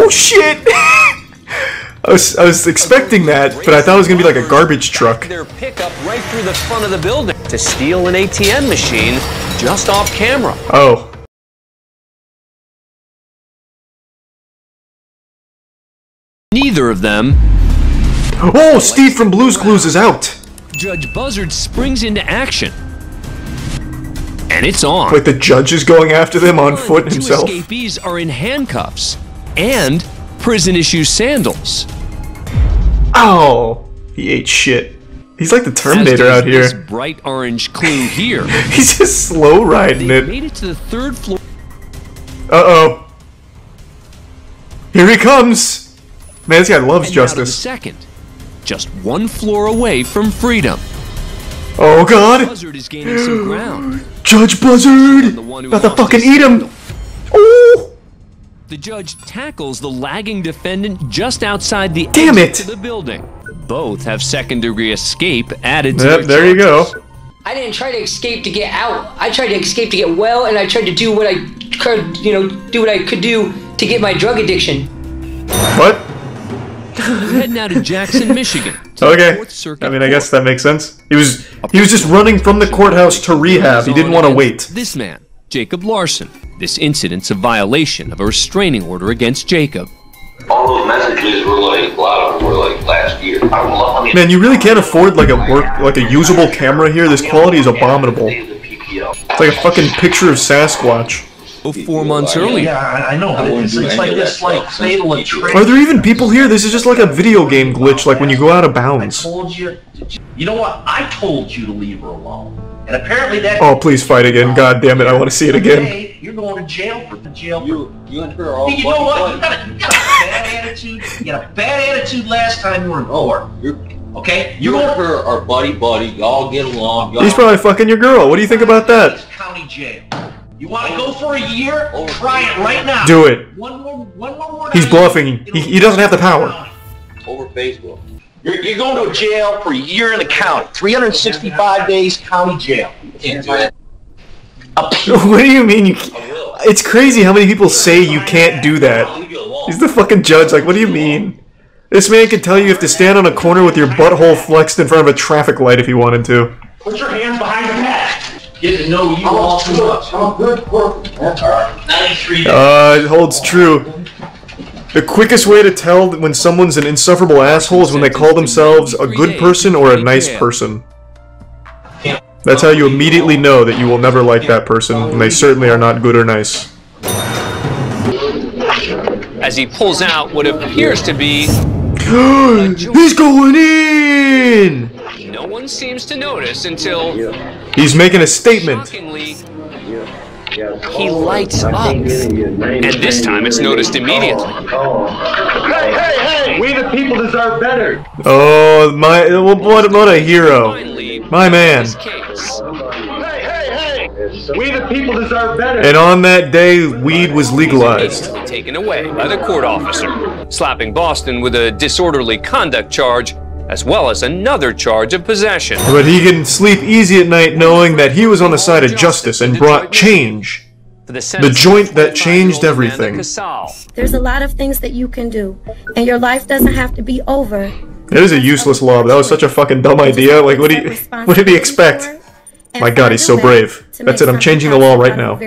Oh shit! I was expecting that, but I thought it was gonna be like a garbage truck. Their pickup right through the front of the building to steal an ATM machine just off camera. Oh. Neither of them. Oh, Steve from Blue's Clues is out. Judge Buzzard springs into action. And it's on. Like the judge is going after them on foot himself. Two escapees are in handcuffs and prison-issue sandals. Oh, he ate shit. He's like the Terminator out here. This bright orange clue here. He's just slow riding it. They made it to the 3rd floor. Uh-oh. Here he comes. Man, this guy loves justice. Second, just 1 floor away from freedom. Oh God! Buzzard is gaining some ground. Judge Buzzard! About to fucking eat him! Oh! The judge tackles the lagging defendant just outside the Damn exit to the building. Both have second-degree escape added to Yep, their there you go. I didn't try to escape to get out. I tried to escape to get well, and I tried to do what I could, do what I could do to get my drug addiction. What? We're heading out of Jackson, Michigan. Okay. I mean, I guess that makes sense. He was just running from the courthouse to rehab. He didn't want to wait. This man, Jacob Larson. This incident's a violation of a restraining order against Jacob. All those messages were like, a lot of them were like last year. Man, you really can't afford like a usable camera here. This quality is abominable. It's like a fucking picture of Sasquatch. 4 months earlier. Yeah, I know. It's like this, like fatal attraction. Are there even people here? This is just like a video game glitch, like when you go out of bounds. I told you. You know what? I told you to leave her alone, and apparently that. Oh, please fight again! God damn it! I want to see it again. You're going to jail for the jail. You and her are all. You know what? You got a bad attitude. You got a bad attitude last time you were in court. Okay? You and her are buddy. Y'all get along. He's probably fucking your girl. What do you think about that? County jail. You want to go for a year? Try it right now. Do it. One more. He's bluffing. He doesn't have the power. Over Facebook. You're going to jail for a year in the county. 365 days county jail. You can't do it. What do you mean? It's crazy how many people say you can't do that. He's the fucking judge. Like, what do you mean? This man can tell you if to stand on a corner with your butthole flexed in front of a traffic light if you wanted to. Put your hands behind your back. Get to know you all too much. I'm good for 93 days. It holds true. The quickest way to tell when someone's an insufferable asshole is when they call themselves a good person or a nice person. That's how you immediately know that you will never like that person, and they certainly are not good or nice. As he pulls out what appears to be... He's going in! No one seems to notice until... He's making a statement. Shockingly, he lights up. And this time it's noticed immediately. Hey! We the people deserve better. Oh, what a hero. My man. Hey! We the people deserve better. And on that day, weed was legalized. Taken away by the court officer, slapping Boston with a disorderly conduct charge, as well as another charge of possession. But he can sleep easy at night knowing that he was on the side of justice and brought change. The joint that changed everything. There's a lot of things that you can do, and your life doesn't have to be over. It is a useless law, but that was such a fucking dumb idea. Like, what did he expect? My God, he's so brave. That's it, I'm changing the law right now.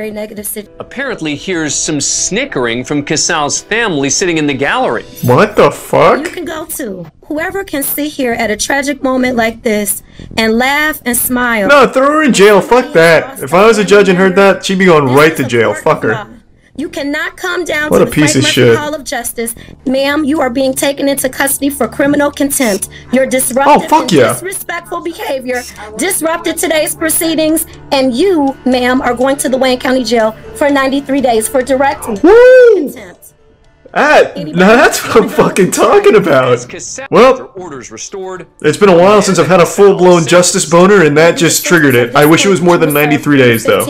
Apparently, here's some snickering from Casal's family sitting in the gallery. What the fuck? You can go too. Whoever can sit here at a tragic moment like this and laugh and smile. No, throw her in jail. Fuck that. If I was a judge and heard that, she'd be going right to jail. Fuck her. You cannot come down what to a the piece of Frank shit. Hall of Justice. Ma'am, you are being taken into custody for criminal contempt. Your disruptive and disrespectful behavior disrupted today's proceedings, and you, ma'am, are going to the Wayne County Jail for 93 days for direct contempt. Now that's what I'm fucking talking about. Well, it's been a while since I've had a full-blown justice boner, and that just triggered it. I wish it was more than 93 days, though.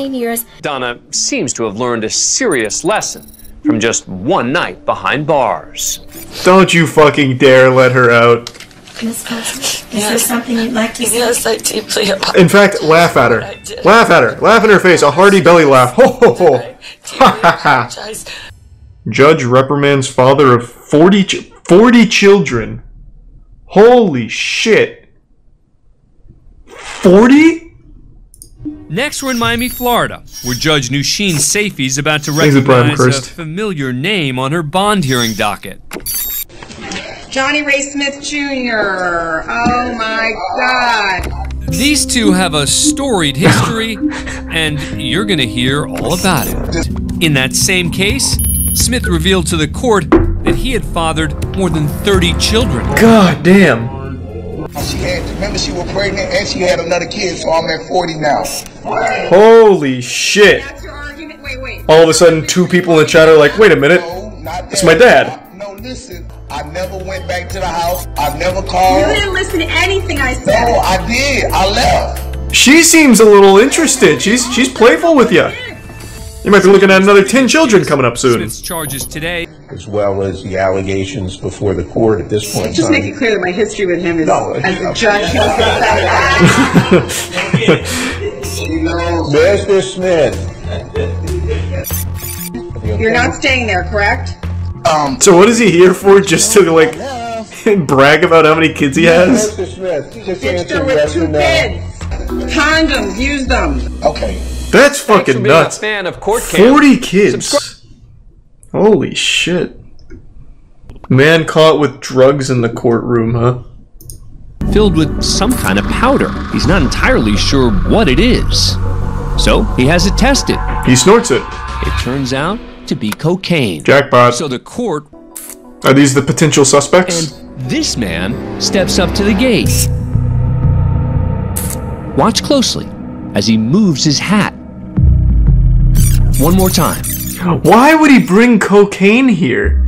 Donna seems to have learned a serious lesson from just one night behind bars. Don't you fucking dare let her out. Miss Foster, is there something you'd like to say? Yes, I deeply apologize. In fact, laugh at her. Laugh at her. Laugh in her face. A hearty belly laugh. Ho ho ho. Ha ha ha. Judge reprimands father of 40 children. Holy shit. 40? Next, we're in Miami, Florida, where Judge Nusheen Safey's about to recognize a familiar name on her bond hearing docket. Johnny Ray Smith Jr. Oh my God. These two have a storied history, and you're gonna hear all about it. In that same case, Smith revealed to the court that he had fathered more than 30 children. God damn. Remember she was pregnant and she had another kid, so I'm at 40 now. Holy shit. All of a sudden, two people in the chat are like, wait a minute, it's my dad. No, listen, I never went back to the house. I never called. You didn't listen to anything I said. No, I did. I left. She seems a little interested. She's playful with you. You might be looking at another 10 children coming up soon. Smith's charges today, as well as the allegations before the court at this point. Just make it clear that my history with him is as a judge. Mr. Smith. You're not staying there, correct? So what is he here for? Just to like brag about how many kids he has? Mr. Smith, just Ditched her with 2 kids. Condoms, use them. Okay. That's fucking nuts. Fan of court cam. 40 kids. Holy shit. Man caught with drugs in the courtroom, huh? filled with some kind of powder. He's not entirely sure what it is. So he has it tested. He snorts it. It turns out to be cocaine. Jackpot. So the court... Are these the potential suspects? And this man steps up to the gate. Watch closely as he moves his hat. One more time. Why would he bring cocaine here?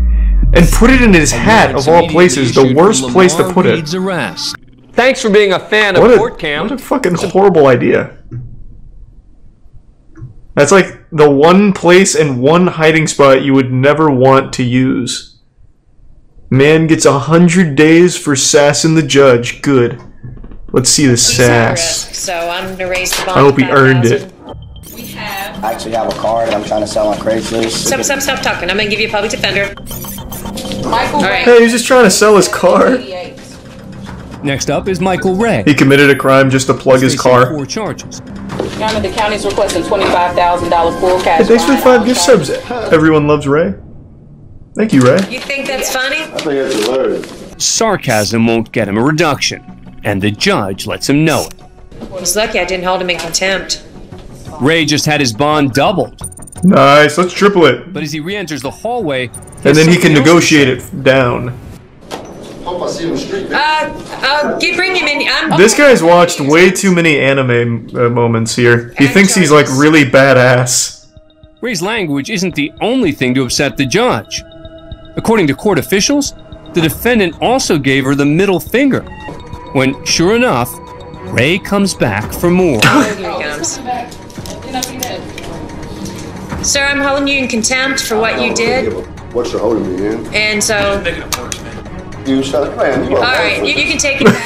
And put it in his hat, of all places, the worst place to put it. Arrest. Thanks for being a fan of Court Cam. What a fucking horrible idea. That's like the one place and one hiding spot you would never want to use. Man gets 100 days for sassing the judge. Good. Let's see the sass. So I'm gonna raise the bond. I hope he earned it. I actually have a car that I'm trying to sell on Craigslist. Stop talking. I'm gonna give you a public defender. Michael Ray. Hey, he's just trying to sell his car. Next up is Michael Ray. He committed a crime just to plug his car. 4 charges. Your Honor, the county's requesting $25,000 full cash. Hey, thanks for the 5 gift subs. Everyone loves Ray. Thank you, Ray. You think that's funny? I think it's hilarious. Sarcasm won't get him a reduction, and the judge lets him know it. He's lucky I didn't hold him in contempt. Ray just had his bond doubled. Nice, let's triple it. But as he re-enters the hallway... And then he can negotiate it down. Hope I see him in the street. Bring him in. This guy's watched way too many anime moments here. He thinks he's like really badass. Ray's language isn't the only thing to upset the judge. According to court officials, the defendant also gave her the middle finger. When, sure enough, Ray comes back for more. Here he comes. Sir, I'm holding you in contempt for what you did. What you're holding me in? And so... You shut man. All right, you can take it back.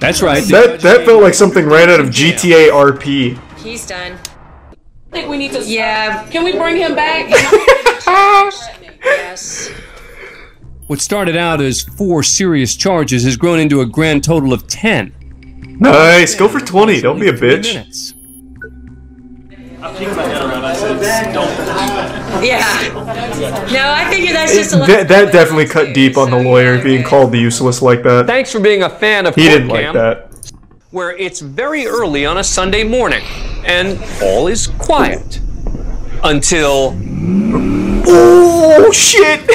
That's right. That felt like something right out of GTA RP. He's done. I think we need to... Yeah. Can we bring him back? Yes. What started out as 4 serious charges has grown into a grand total of 10. Nice, go for 20, don't be a bitch. I kicked my head around, I said, don't. Yeah. No, I figure that's just a That definitely cut deep on the lawyer being called useless like that. Thanks for being a fan of He Court didn't like Cam, that. where it's very early on a Sunday morning, and all is quiet. Until... Oh, shit!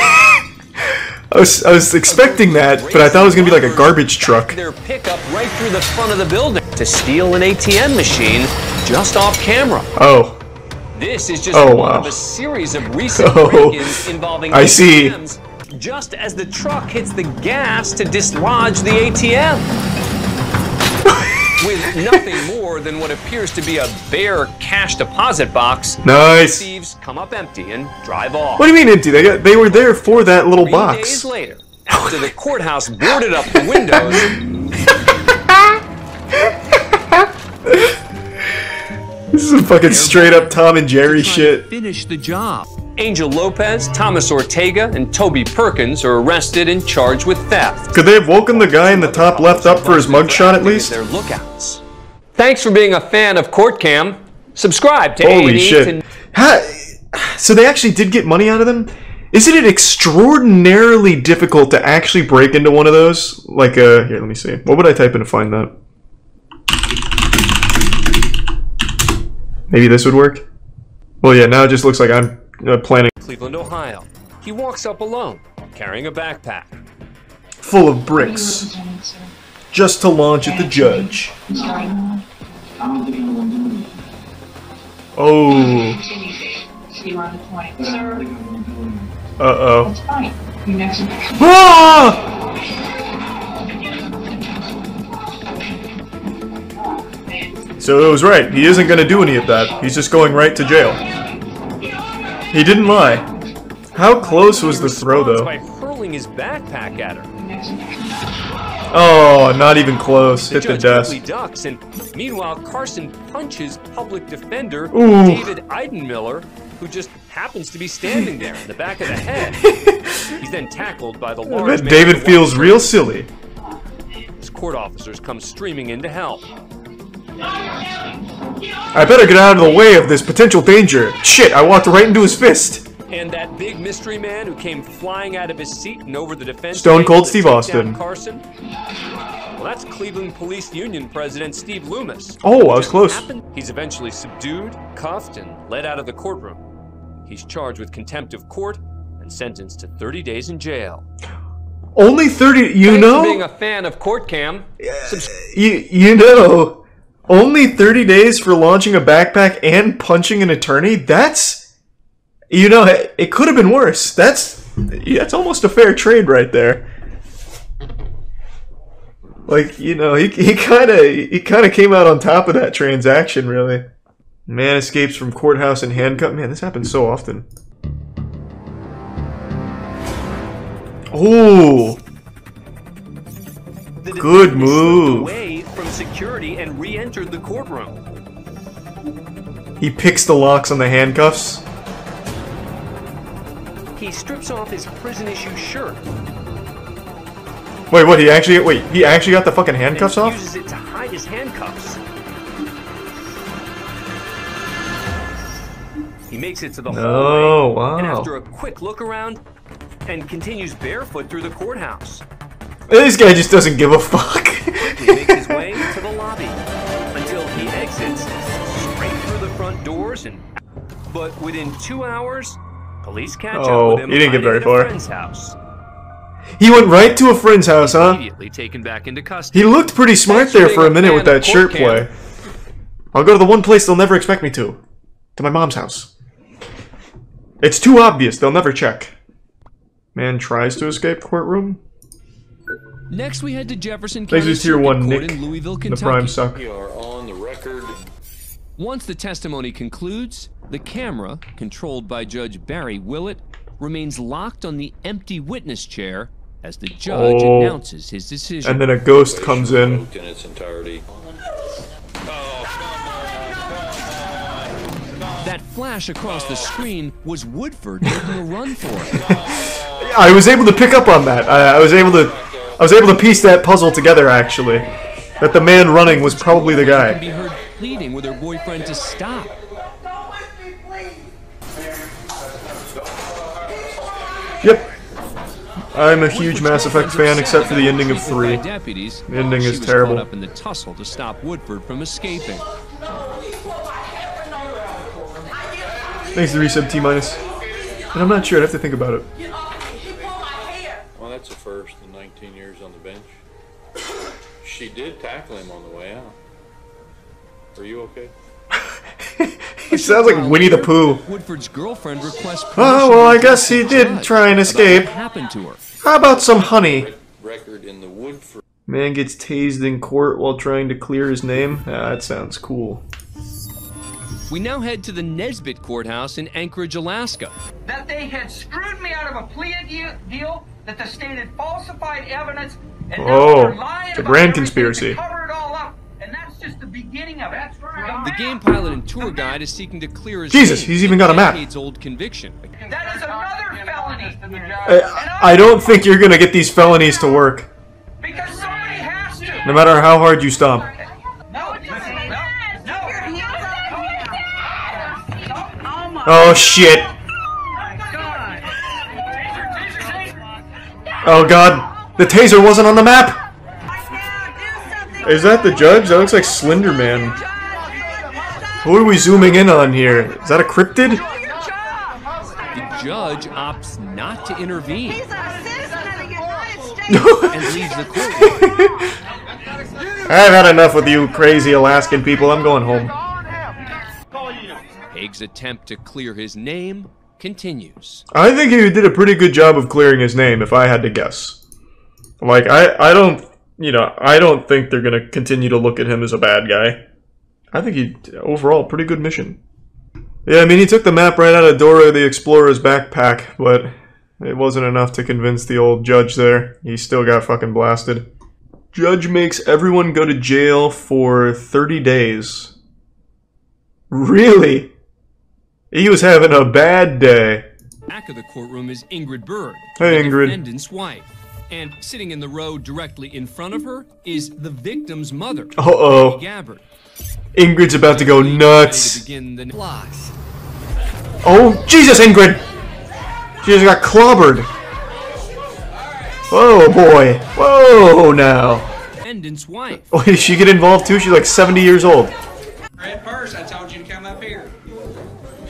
I was expecting that, but I thought it was gonna be like a garbage truck. Their pickup right through the front of the building to steal an ATM machine just off camera. Oh. This is just one of a series of recent break-ins involving ATMs, just as the truck hits the gas to dislodge the ATM. With nothing more than what appears to be a bare cash deposit box, nice. Thieves come up empty and drive off. What do you mean empty? They were there for that little 3 box. days later, after the courthouse boarded up the windows, This is some fucking straight up Tom and Jerry shit. Finish the job. Angel Lopez, Thomas Ortega, and Toby Perkins are arrested and charged with theft. Could they have woken the guy in the top left up for his mugshot at least? They're lookouts. Thanks for being a fan of Court Cam. Subscribe to Holy A&E shit. So they actually did get money out of them? Isn't it extraordinarily difficult to actually break into one of those? Like, here, let me see. What would I type in to find that? Maybe this would work? Well, yeah, now it just looks like I'm planning. Cleveland, Ohio. He walks up alone, carrying a backpack. Full of bricks. Just to launch at the judge. Oh. Uh-oh. Ah! So it was right. He isn't going to do any of that. He's just going right to jail. He didn't lie. How close was the throw, though? By hurling his backpack at her. Oh, not even close. Hit the desk. Ducks, and meanwhile, Carson punches public defender Ooh. David Eidenmiller, who just happens to be standing there in the back of the head. He's then tackled by the large man. David feels real silly. His court officers come streaming in to help. I better get out of the way of this potential danger. Shit, I walked right into his fist. And that big mystery man who came flying out of his seat and over the defense. Stone Cold Steve Austin. Carson. Well, that's Cleveland Police Union President Steve Loomis. Oh, I was close. He's eventually subdued, cuffed, and led out of the courtroom. He's charged with contempt of court and sentenced to 30 days in jail. Only 30, you Thanks know? for being a fan of Court Cam. You know, only 30 days for launching a backpack and punching an attorney? That's, you know, it could have been worse. That's almost a fair trade right there. Like, you know, he kind of came out on top of that transaction, really. Man escapes from courthouse in handcuffs. Man, this happens so often. Oh, good move. Away from security and re-entered the courtroom. He picks the locks on the handcuffs. He strips off his prison-issue shirt. Wait, what? He actually got the fucking handcuffs off? He uses it to hide his handcuffs. He makes it to the hallway. Oh, wow. And after a quick look around, and continues barefoot through the courthouse. This guy just doesn't give a fuck. He makes his way to the lobby until he exits straight through the front doors. But within 2 hours, police catch up with him. He didn't get very far. At a friend's house. He went right to a friend's house, huh? Immediately taken back into custody. He looked pretty smart there for a minute with that shirt play. I'll go to the one place they'll never expect me to my mom's house. It's too obvious. They'll never check. Man tries to escape courtroom. Next, we head to Jefferson Thanks County to Tier 1 Nick in Louisville, the Kentucky. Prime Suck. You are on the record. Once the testimony concludes, the camera, controlled by Judge Barry Willett, remains locked on the empty witness chair as the judge announces his decision. And then a ghost comes in. In its entirety. That flash across the screen was Woodford making a run for it. I was able to pick up on that. I was able to piece that puzzle together, actually. That the man running was probably the guy. Can be heard pleading with her boyfriend to stop. Yep. I'm a huge Mass Effect fan, except for the ending of 3. The ending is terrible. Up in the tussle to stop Woodford from escaping. Thanks to resub T-. And I'm not sure, I'd have to think about it. Well, that's a first in 19 years on the bench. She did tackle him on the way out. Are you okay? He sounds like Winnie the Pooh. Woodford's girlfriend requests oh, well, I guess he did try and escape. What happened to her? How about some honey? Record in the Woodford. Man gets tased in court while trying to clear his name. Ah, that sounds cool. We now head to the Nesbitt Courthouse in Anchorage, Alaska. That they had screwed me out of a plea deal, that the state had falsified evidence, and now they're lying it's a about grand everything conspiracy. to cover it all up, and that's just the beginning of it. The game pilot and tour guide is seeking to clear his Jesus, name he's even got a map. Old conviction. That is another felony. I don't think you're gonna get these felonies to work. Because somebody has to. No matter how hard you stomp. Oh shit. Oh god, the taser wasn't on the map! Is that the judge? That looks like Slender Man. Who are we zooming in on here? Is that a cryptid? The judge opts not to intervene. And leaves the courtroom. I've had enough with you crazy Alaskan people. I'm going home. Haig's attempt to clear his name continues. I think he did a pretty good job of clearing his name, if I had to guess. Like, I don't, you know, I don't think they're gonna continue to look at him as a bad guy. I think he, overall, pretty good mission. Yeah, I mean, he took the map right out of Dora the Explorer's backpack, but it wasn't enough to convince the old judge there. He still got fucking blasted. Judge makes everyone go to jail for 30 days. Really? He was having a bad day. Back of the courtroom is Ingrid Bird, hey, the Ingrid. defendant's wife. And sitting in the row directly in front of her is the victim's mother, Uh-oh. Gabbard. Ingrid's about to go nuts. Oh, Jesus, Ingrid! She just got clobbered. Whoa, boy. Whoa, now. Defendant's wife. Oh, did she get involved too? She's like 70 years old. Red purse, I told you to come up here.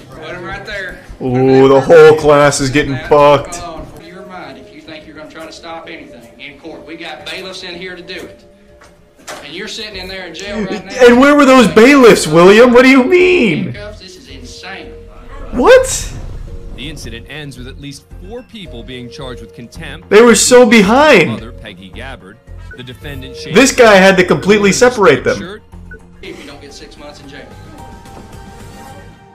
Put him right there. Ooh, the whole class is getting fucked. Your mind if you think you're going to try to stop anything in court. We got bailiffs in here to do it. And you're sitting in there in jail right now. And where were those bailiffs, William? What do you mean? This is insane. What? The incident ends with at least 4 people being charged with contempt. They were so behind. Mother, Peggy Gabbard. The defendant, this guy had to completely separate them. If you don't get 6 months in jail.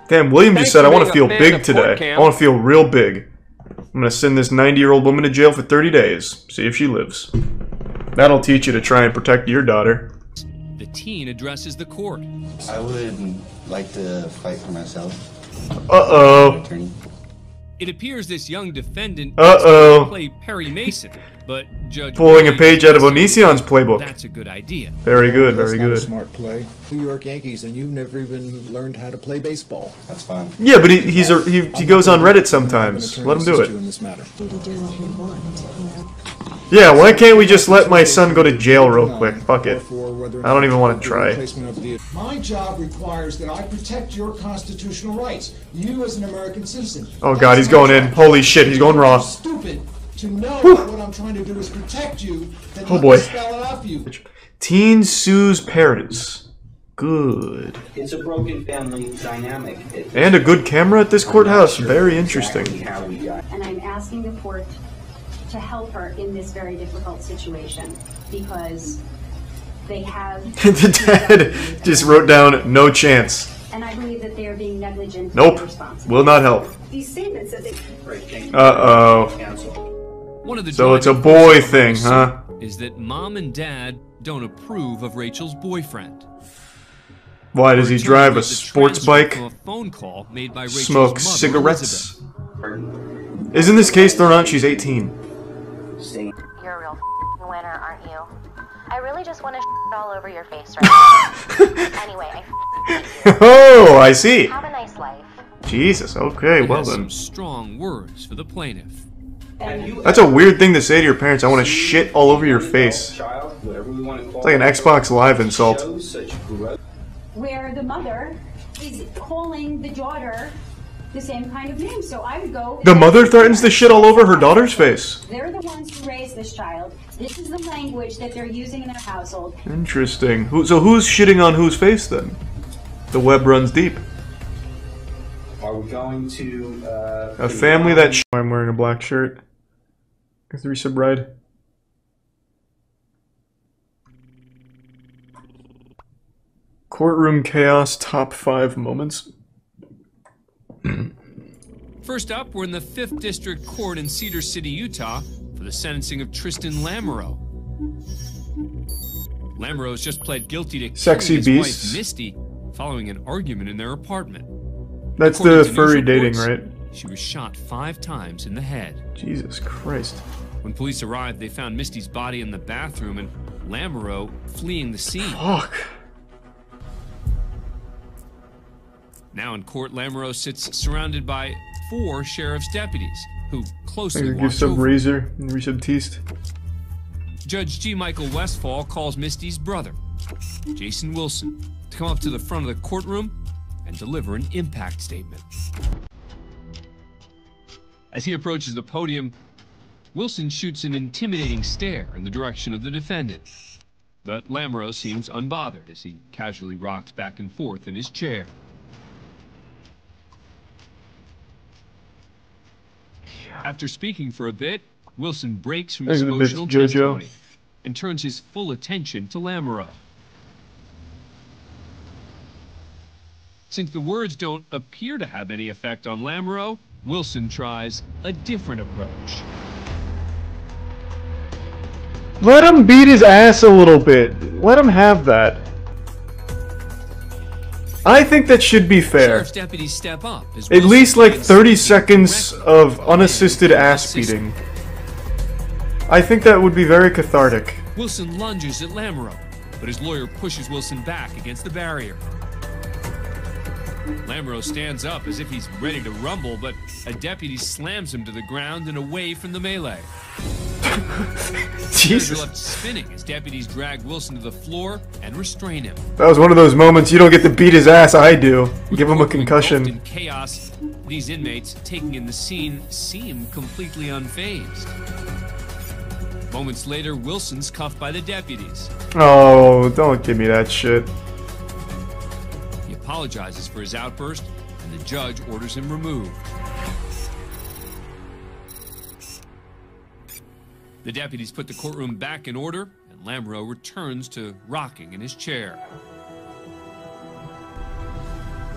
Damn, William just said, I want to feel big today. I want to feel real big. I'm going to send this 90-year-old woman to jail for 30 days. See if she lives. That'll teach you to try and protect your daughter. The teen addresses the court. I would like to fight for myself. Uh-oh. It appears this young defendant play Perry Mason, but Judge pulling a page out of Onision's playbook. That's a good idea. Very good, very good. That's not a smart play. New York Yankees, and you've never even learned how to play baseball. That's fine. Yeah, but he goes on Reddit sometimes. Let him do it. Yeah, why can't we just let my son go to jail real quick? Fuck it. I don't even want to try. My job requires that I protect your constitutional rights. You as an American citizen. Oh god, he's going in. Holy shit, he's going raw. Stupid to know that what I'm trying to do is protect you. Oh boy. Spell it out for you. Teen sues parents. Good. It's a broken family dynamic. And a good camera at this courthouse. Very interesting. And I'm asking the court to help her in this very difficult situation because they have... The dad just wrote down, no chance. And I believe that they are being negligent. Nope. Will not help. These statements that they... Uh-oh. So it's a boy thing, huh? Is that mom and dad don't approve of Rachel's boyfriend. Why, does he drive a sports bike? A phone call made by Rachel's Smoke mother, cigarettes? Isn't this case thrown out? She's 18. You're a real winner, aren't you? I really just want to all over your face right now. Anyway, Oh, I see. Have a nice life. Jesus, okay, well then. Some strong words for the plaintiff. That's a weird thing to say to your parents. I want to shit all over your face. It's like an Xbox Live insult. Where the mother is calling the daughter the same kind of name, so I would go... The mother threatens the shit all over her daughter's face. They're the ones who raised this child. This is the language that they're using in their household. Interesting. So who's shitting on whose face then? The web runs deep. Are we going to... A family that... I'm wearing a black shirt. Theresa Bride. Courtroom chaos top 5 moments. First up, we're in the 5th District Court in Cedar City, Utah, for the sentencing of Tristan Lamoureux. Lamoureux just pled guilty to Sexy killing his beasts. wife, Misty, following an argument in their apartment. That's According the to news furry dating, reports, right? She was shot 5 times in the head. Jesus Christ. When police arrived, they found Misty's body in the bathroom and Lamoureux fleeing the scene. Fuck. Now in court, Lamoureux sits surrounded by 4 sheriff's deputies who closely Give watch some over. razor and some teeth. Judge G. Michael Westfall calls Misty's brother, Jason Wilson, to come up to the front of the courtroom and deliver an impact statement. As he approaches the podium, Wilson shoots an intimidating stare in the direction of the defendant. But Lamoureux seems unbothered as he casually rocks back and forth in his chair. After speaking for a bit, Wilson breaks from his emotional testimony and turns his full attention to Lamoureux. Since the words don't appear to have any effect on Lamoureux, Wilson tries a different approach. Let him beat his ass a little bit. Let him have that. I think that should be fair. Sheriff's deputies step up as At Wilson least like finds 30 something seconds of unassisted ass beating. I think that would be very cathartic. Wilson lunges at Lamoureux, but his lawyer pushes Wilson back against the barrier. Lamoureux stands up as if he's ready to rumble, but a deputy slams him to the ground and away from the melee. Jesus. Are left spinning as deputies drag Wilson to the floor and restrain him. That was one of those moments you don't get to beat his ass, I do. Give him a concussion. In chaos, these inmates taking in the scene seem completely unfazed. Moments later, Wilson's cuffed by the deputies. Oh, don't give me that shit. He apologizes for his outburst, and the judge orders him removed. The deputies put the courtroom back in order, and Lamoureux returns to rocking in his chair.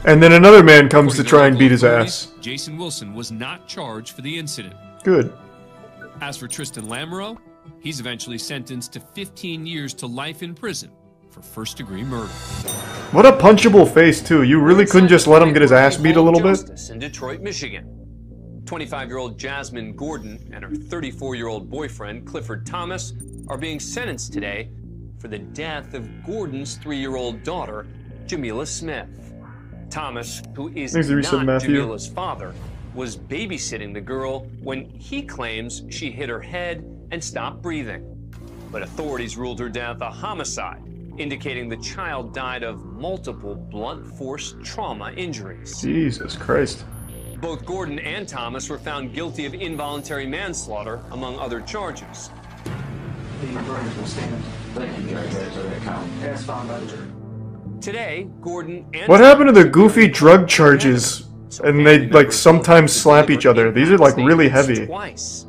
And then another man comes to try and beat his ass. Jason Wilson was not charged for the incident. Good. As for Tristan Lamoureux, he's eventually sentenced to 15 years to life in prison for first-degree murder. What a punchable face, too. You really couldn't just let him get his ass beat a little bit? In Detroit, Michigan. 25-year-old Jasmine Gordon and her 34-year-old boyfriend, Clifford Thomas, are being sentenced today for the death of Gordon's 3-year-old daughter, Jamila Smith. Thomas, who is not Jamila's father, was babysitting the girl when he claims she hit her head and stopped breathing. But authorities ruled her death a homicide, indicating the child died of multiple blunt force trauma injuries. Jesus Christ. Both Gordon and Thomas were found guilty of involuntary manslaughter, among other charges. The verdict will stand. Thank you, Judge. That's found by the jury. Today, Gordon and What happened to the goofy drug charges? And they, like, sometimes slap each other. These are, like, really heavy. Twice.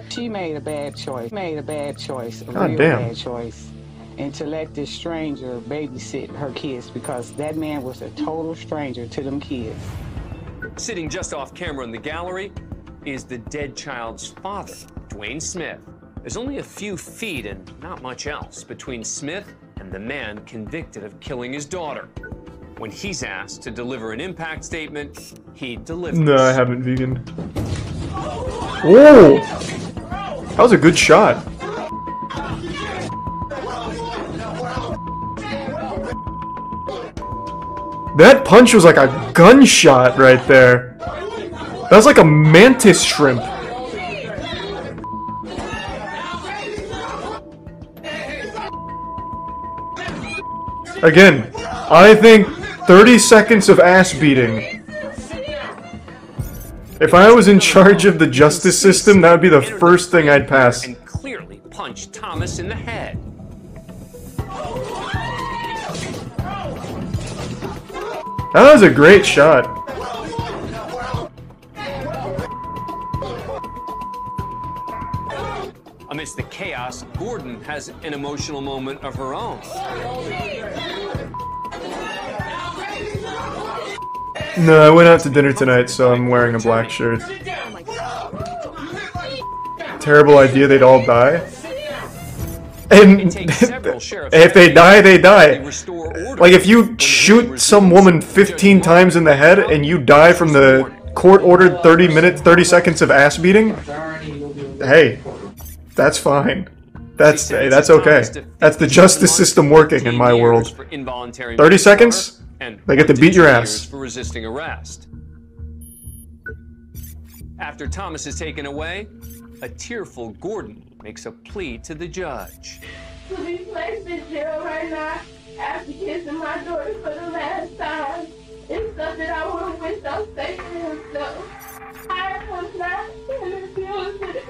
She made a bad choice. A God real damn. bad choice. And to let this stranger babysit her kids, because that man was a total stranger to them kids. Sitting just off camera in the gallery is the dead child's father, Dwayne Smith. There's only a few feet and not much else between Smith and the man convicted of killing his daughter. When he's asked to deliver an impact statement, he delivers. No, I haven't, vegan. Oh! That was a good shot. That punch was like a gunshot right there. That was like a mantis shrimp. Again, I think 30 seconds of ass beating. If I was in charge of the justice system, that would be the first thing I'd pass. And clearly punched Thomas in the head. That was a great shot. Amidst the chaos, Gordon has an emotional moment of her own. No, I went out to dinner tonight, so I'm wearing a black shirt. Terrible idea they'd all die. And if they die, they die. Like, if you shoot some woman 15 times in the head and you die from the court-ordered 30 seconds of ass beating, hey, that's fine. That's okay. That's the justice system working in my world. 30 seconds, they get to beat your ass. For resisting arrest. After Thomas is taken away, a tearful Gordon makes a plea to the judge. To be placed in jail right now after kissing my daughter for the last time is something I wouldn't wish on Satan himself. I am not in the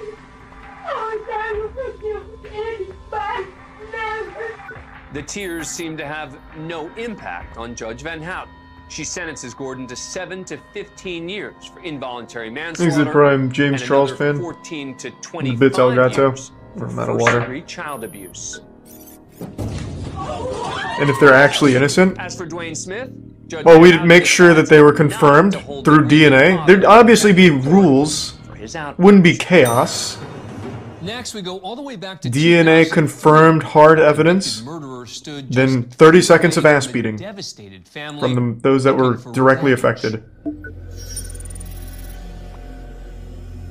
I'm trying to forgive anybody, never. The tears seem to have no impact on Judge Van Houten. She sentences Gordon to 7 to 15 years for involuntary manslaughter. He's the prime James Charles fan. 14 to 25 bits Elgato. years Or for out of water. first-degree child abuse. And if they're actually innocent, As for Dwayne Smith, Judge well, Van we'd Houten make sure that they were confirmed through DNA. There'd obviously be rules. Wouldn't be chaos. Next, we go all the way back to DNA confirmed hard evidence, then 30 seconds of ass beating from those that were directly affected.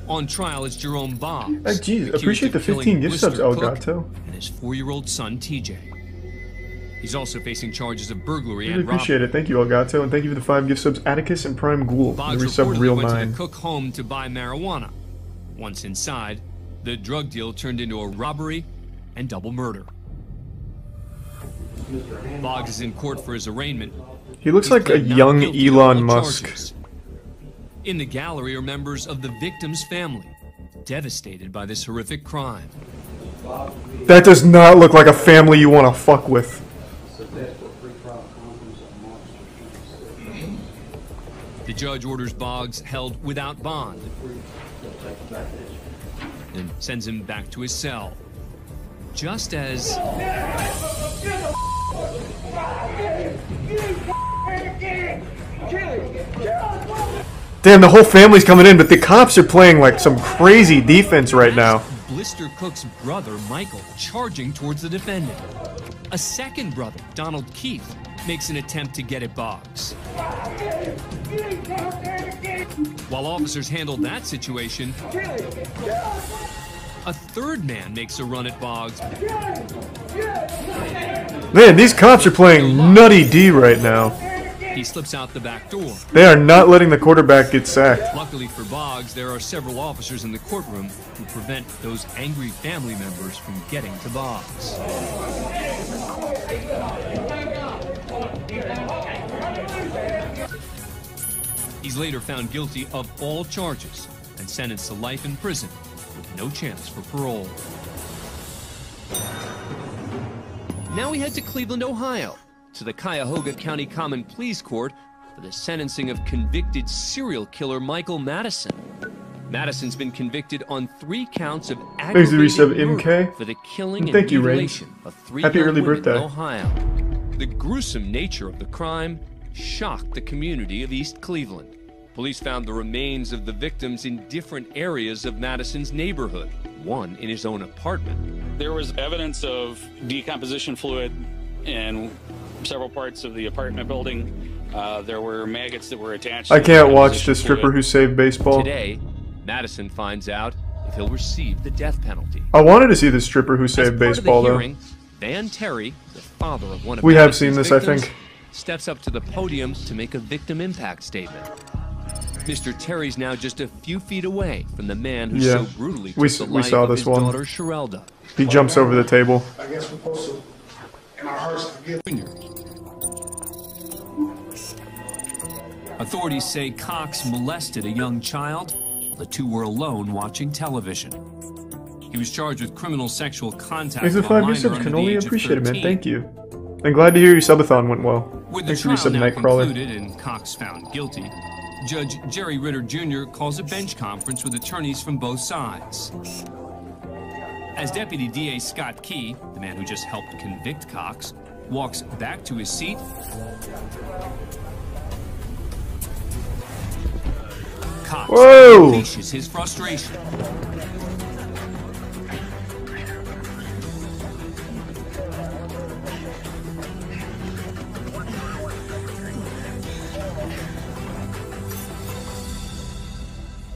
On trial is Jerome Boggs. Jeez, appreciate the 15 gift subs, Elgato. And his 4-year-old son, TJ. He's also facing charges of burglary Really and robbery. appreciate it. Thank you, Elgato, and thank you for the 5 gift subs, Atticus and Prime Ghoul. Boggs Resub reportedly Real went 9. to the Cook home to buy marijuana. Once inside, the drug deal turned into a robbery and double murder. Boggs is in court for his arraignment. He looks He's like a pled not young guilty to Elon all Musk. charges. In the gallery are members of the victim's family, devastated by this horrific crime. That does not look like a family you want to fuck with. The judge orders Boggs held without bond and sends him back to his cell. Just as Damn, the whole family's coming in, but the cops are playing like some crazy defense right now. Blister Cook's brother, Michael, charging towards the defendant. A second brother, Donald Keith, makes an attempt to get at Boggs. While officers handle that situation, a third man makes a run at Boggs. Man, these cops are playing nutty D right now. He slips out the back door. They are not letting the quarterback get sacked. Luckily for Boggs, there are several officers in the courtroom who prevent those angry family members from getting to Boggs. He's later found guilty of all charges and sentenced to life in prison with no chance for parole. Now we head to Cleveland, Ohio, to the Cuyahoga County Common Pleas Court for the sentencing of convicted serial killer Michael Madison. Madison's been convicted on 3 counts of aggravated murder for the killing and mutilation of 3 Happy young early women birthday. in Ohio. The gruesome nature of the crime shocked the community of East Cleveland. Police found the remains of the victims in different areas of Madison's neighborhood, one in his own apartment. There was evidence of decomposition fluid in several parts of the apartment building. There were maggots that were attached. I can't watch the stripper who saved baseball. Today, Madison finds out if he'll receive the death penalty. I wanted to see the stripper who saved baseball, though. Van Terry, the father of one of We have Madison's seen this, I victims, think. steps up to the podium to make a victim impact statement. Mr. Terry's now just a few feet away from the man who so brutally took the life saw of this his one. daughter, Sherelda. He jumps over the table. I guess we're supposed to, in our hearts, forgive. Authorities say Cox molested a young child while the two were alone watching television. He was charged with criminal sexual contact Thanks for with the a 5 minor gift subs, under can the only age of appreciate it, man. 13. Thank you. I'm glad to hear your subathon went well. With the Thanks for trial resub now Nightcrawler. concluded and Cox found guilty, Judge Jerry Ritter Jr. calls a bench conference with attorneys from both sides. As Deputy DA Scott Key, the man who just helped convict Cox, walks back to his seat, Cox unleashes his frustration.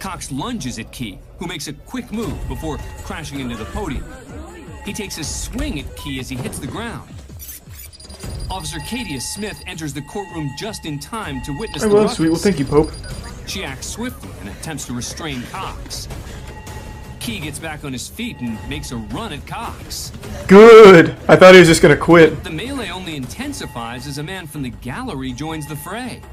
Cox lunges at Key, who makes a quick move before crashing into the podium. He takes a swing at Key as he hits the ground. Officer Katia Smith enters the courtroom just in time to witness the ruckus. Sweet. Well, thank you, Pope. She acts swiftly and attempts to restrain Cox. Key gets back on his feet and makes a run at Cox. Good! I thought he was just gonna quit. The melee only intensifies as a man from the gallery joins the fray.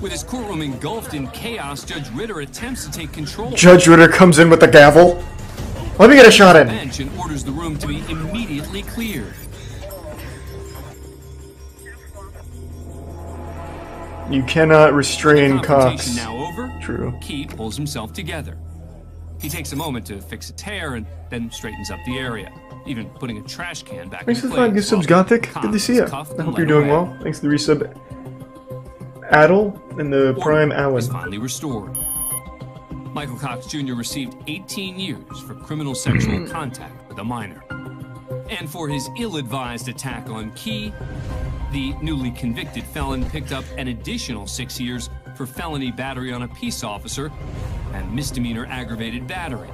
With his courtroom engulfed in chaos, Judge Ritter attempts to take control. Judge Ritter comes in with the gavel. Let me get a shot at him. Bench and orders the room to be immediately cleared. You cannot restrain Cox. Now over. True. Key pulls himself together. He takes a moment to fix a tear and then straightens up the area, even putting a trash can back Thanks in for place. the 5 subs, Gothic. Good to see you. I hope you're doing well. Thanks for the resub, Adel, and the Prime Allen. Was finally restored. Michael Cox Jr. received 18 years for criminal sexual contact with a minor. And for his ill-advised attack on Key, the newly convicted felon picked up an additional 6 years for felony battery on a peace officer and misdemeanor aggravated battery.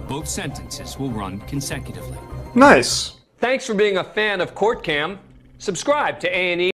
Both sentences will run consecutively. Nice. Thanks for being a fan of Court Cam. Subscribe to A&E.